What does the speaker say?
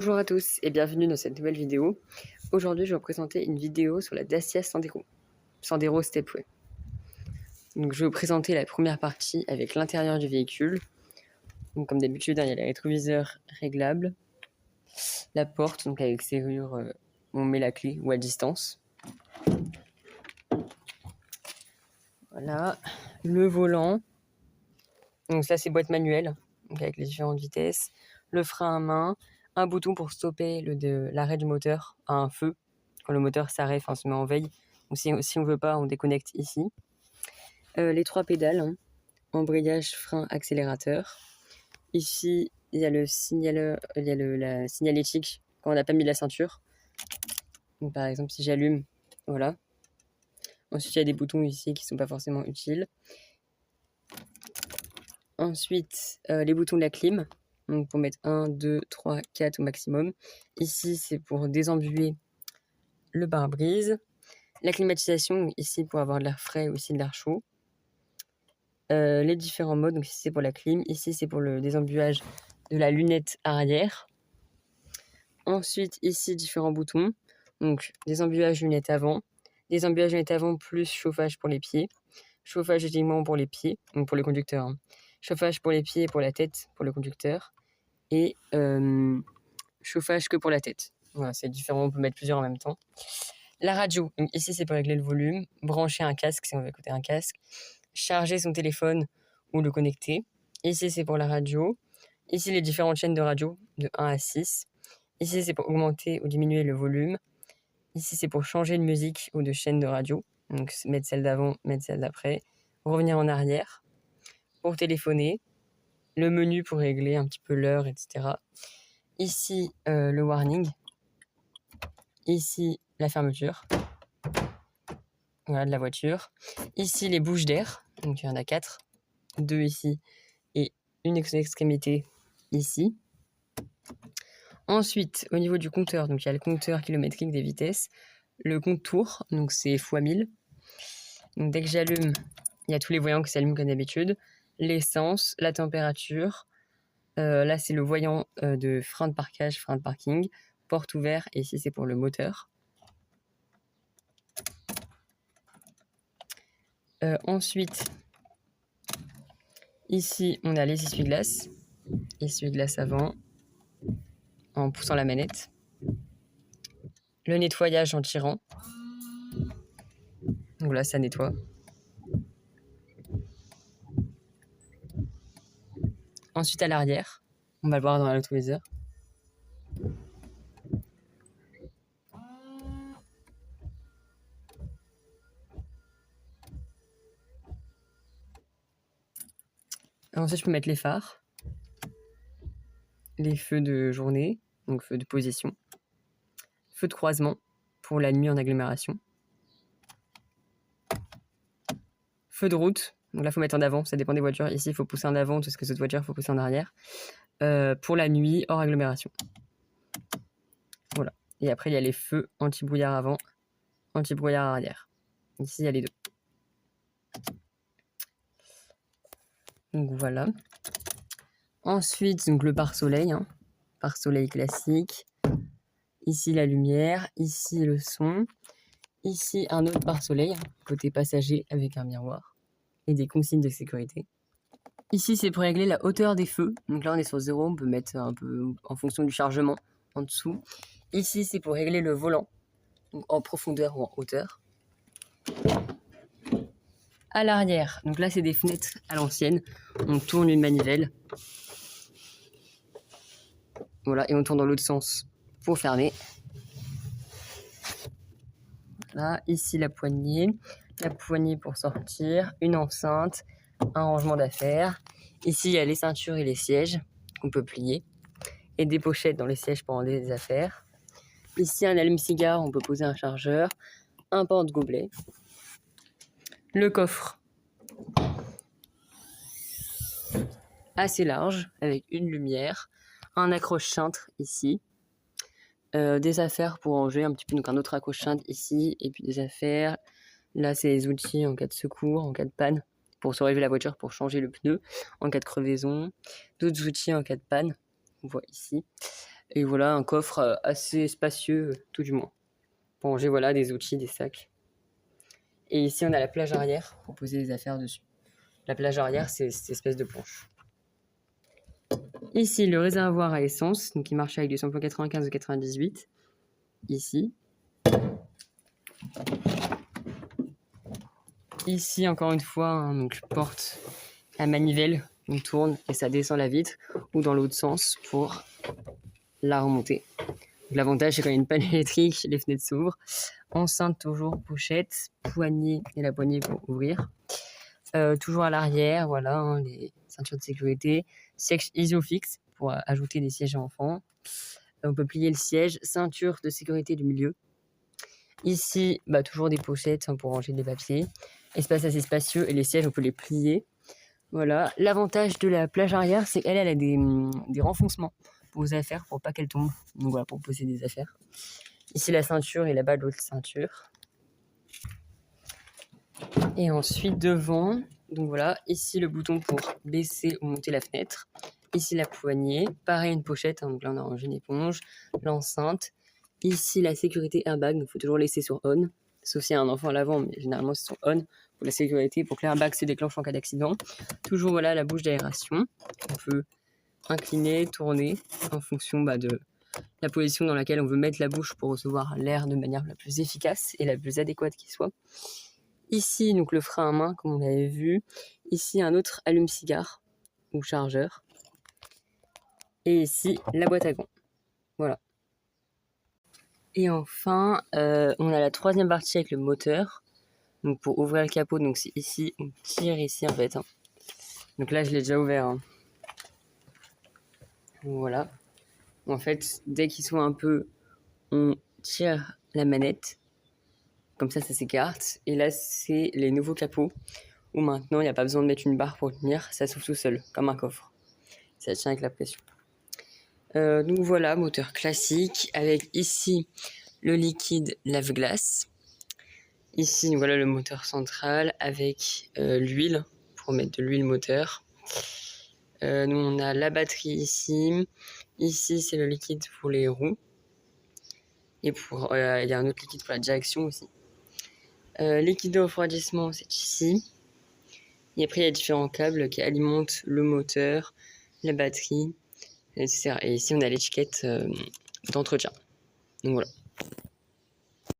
Bonjour à tous et bienvenue dans cette nouvelle vidéo. Aujourd'hui, je vais vous présenter une vidéo sur la Dacia Sandero, Sandero Stepway. Donc, je vais vous présenter la première partie avec l'intérieur du véhicule. Donc, comme d'habitude, il y a les rétroviseurs réglables, la porte, donc avec serrure, on met la clé ou à distance. Voilà, le volant. Donc ça, c'est boîte manuelle, donc avec les différentes vitesses, le frein à main, un bouton pour stopper l'arrêt du moteur à un feu. Quand le moteur s'arrête, on se met en veille. Ou si on ne veut pas, on déconnecte ici. Les 3 pédales, embrayage, frein, accélérateur. Ici, il y a le la signalétique quand on n'a pas mis la ceinture. Donc, par exemple, si j'allume, voilà. Ensuite, il y a des boutons ici qui ne sont pas forcément utiles. Ensuite, les boutons de la clim. Donc, pour mettre 1, 2, 3, 4 au maximum. Ici, c'est pour désembuer le pare-brise. La climatisation, ici, pour avoir de l'air frais ou aussi de l'air chaud. Les différents modes, donc ici, c'est pour la clim. Ici, c'est pour le désembuage de la lunette arrière. Ensuite, ici, différents boutons. Donc, désembuage lunette avant. Désembuage lunette avant plus chauffage pour les pieds. Chauffage uniquement pour les pieds, donc pour le conducteur. Chauffage pour les pieds et pour la tête pour le conducteur. Et chauffage que pour la tête. Voilà, c'est différent, on peut mettre plusieurs en même temps. La radio, donc ici c'est pour régler le volume, brancher un casque si on veut écouter un casque, charger son téléphone ou le connecter. Ici c'est pour la radio. Ici les différentes chaînes de radio de 1 à 6. Ici c'est pour augmenter ou diminuer le volume. Ici c'est pour changer de musique ou de chaîne de radio. Donc mettre celle d'avant, mettre celle d'après. Revenir en arrière. Pour téléphoner. Le menu pour régler un petit peu l'heure, etc. Ici, le warning. Ici, la fermeture. Voilà, de la voiture. Ici, les bouches d'air. Donc, il y en a 4. 2 ici et une extrémité ici. Ensuite, au niveau du compteur, donc il y a le compteur kilométrique des vitesses. Le compte tour, donc c'est x1000. Donc, dès que j'allume, il y a tous les voyants qui s'allument comme d'habitude. L'essence, la température. Là, c'est le voyant de frein de parkage, frein de parking, porte ouverte, et ici, c'est pour le moteur. Ensuite, ici, on a les essuie-glaces. Essuie-glace avant, en poussant la manette. Le nettoyage en tirant. Donc là, ça nettoie. Ensuite, à l'arrière, on va le voir dans la rétroviseur. Ensuite, je peux mettre les phares, les feux de journée, donc feux de position, feux de croisement pour la nuit en agglomération, feu de route. Donc là, il faut mettre en avant, ça dépend des voitures. Ici, il faut pousser en avant, tout ce que cette voiture, il faut pousser en arrière. Pour la nuit, hors agglomération. Voilà. Et après, il y a les feux anti-brouillard avant, anti-brouillard arrière. Ici, il y a les deux. Donc voilà. Ensuite, donc le pare-soleil, pare-soleil classique. Ici, la lumière. Ici, le son. Ici, un autre pare-soleil, côté passager, avec un miroir. Et des consignes de sécurité. Ici, c'est pour régler la hauteur des feux. Donc là, on est sur 0, on peut mettre un peu en fonction du chargement en dessous. Ici, c'est pour régler le volant, donc en profondeur ou en hauteur. À l'arrière, donc là, c'est des fenêtres à l'ancienne. On tourne une manivelle. Voilà, et on tourne dans l'autre sens pour fermer. Voilà, ici, la poignée pour sortir, une enceinte, un rangement d'affaires. Ici, il y a les ceintures et les sièges qu'on peut plier. Et des pochettes dans les sièges pour ranger des affaires. Ici, un allume-cigare, on peut poser un chargeur. Un porte-gobelet. Le coffre. Assez large, avec une lumière. Un accroche-cintre ici. Des affaires pour ranger un petit peu, donc un autre accroche-cintre ici. Et puis des affaires. Là, c'est les outils en cas de secours, en cas de panne. Pour surlever la voiture, pour changer le pneu. En cas de crevaison. D'autres outils en cas de panne. On voit ici. Et voilà, un coffre assez spacieux, tout du moins. Pour ranger voilà, des outils, des sacs. Et ici, on a la plage arrière pour poser des affaires dessus. La plage arrière, c'est cette espèce de planche. Ici, le réservoir à essence, donc qui marche avec du samplon 95 ou 98. Ici. Ici, encore une fois, hein, donc porte à manivelle, on tourne et ça descend la vitre, ou dans l'autre sens pour la remonter. L'avantage, c'est quand il y a une panne électrique, les fenêtres s'ouvrent. Enceinte toujours, pochette, poignée et la poignée pour ouvrir. Toujours à l'arrière, voilà, hein, les ceintures de sécurité. Siège isofix pour ajouter des sièges à enfants. On peut plier le siège, ceinture de sécurité du milieu. Ici, toujours des pochettes hein, pour ranger des papiers. Espace assez spacieux et les sièges, on peut les plier. Voilà. L'avantage de la plage arrière, c'est qu'elle a des renfoncements pour vos affaires, pour pas qu'elles tombent. Donc voilà, pour poser des affaires. Ici, la ceinture et là-bas, l'autre ceinture. Et ensuite, devant, donc voilà, ici le bouton pour baisser ou monter la fenêtre. Ici, la poignée. Pareil, une pochette. Hein, donc là, on a rangé une éponge. L'enceinte. Ici, la sécurité airbag. Donc, il faut toujours laisser sur on. Sauf s'il y a un enfant à l'avant, mais généralement, c'est sur on pour la sécurité, pour que l'airbag se déclenche en cas d'accident. Toujours, voilà, la bouche d'aération. On peut incliner, tourner en fonction de la position dans laquelle on veut mettre la bouche pour recevoir l'air de manière la plus efficace et la plus adéquate qui soit. Ici, donc le frein à main, comme on l'avait vu. Ici, un autre allume-cigare ou chargeur. Et ici, la boîte à gants. Voilà. Et enfin, on a la troisième partie avec le moteur. Donc pour ouvrir le capot, donc c'est ici, on tire ici en fait. Hein. Donc là, je l'ai déjà ouvert. Hein. Voilà. En fait, dès qu'il soit un peu, on tire la manette. Comme ça s'écarte. Et là, c'est les nouveaux capots où maintenant, il n'y a pas besoin de mettre une barre pour tenir. Ça s'ouvre tout seul, comme un coffre. Ça tient avec la pression. Donc voilà, moteur classique avec ici le liquide lave-glace. Ici, voilà le moteur central avec l'huile pour mettre de l'huile moteur. Nous, on a la batterie ici. Ici, c'est le liquide pour les roues. Et il y a un autre liquide pour la direction aussi. Liquide de refroidissement, c'est ici. Et après, il y a différents câbles qui alimentent le moteur, la batterie, etc. Et ici, on a l'étiquette d'entretien. Donc voilà.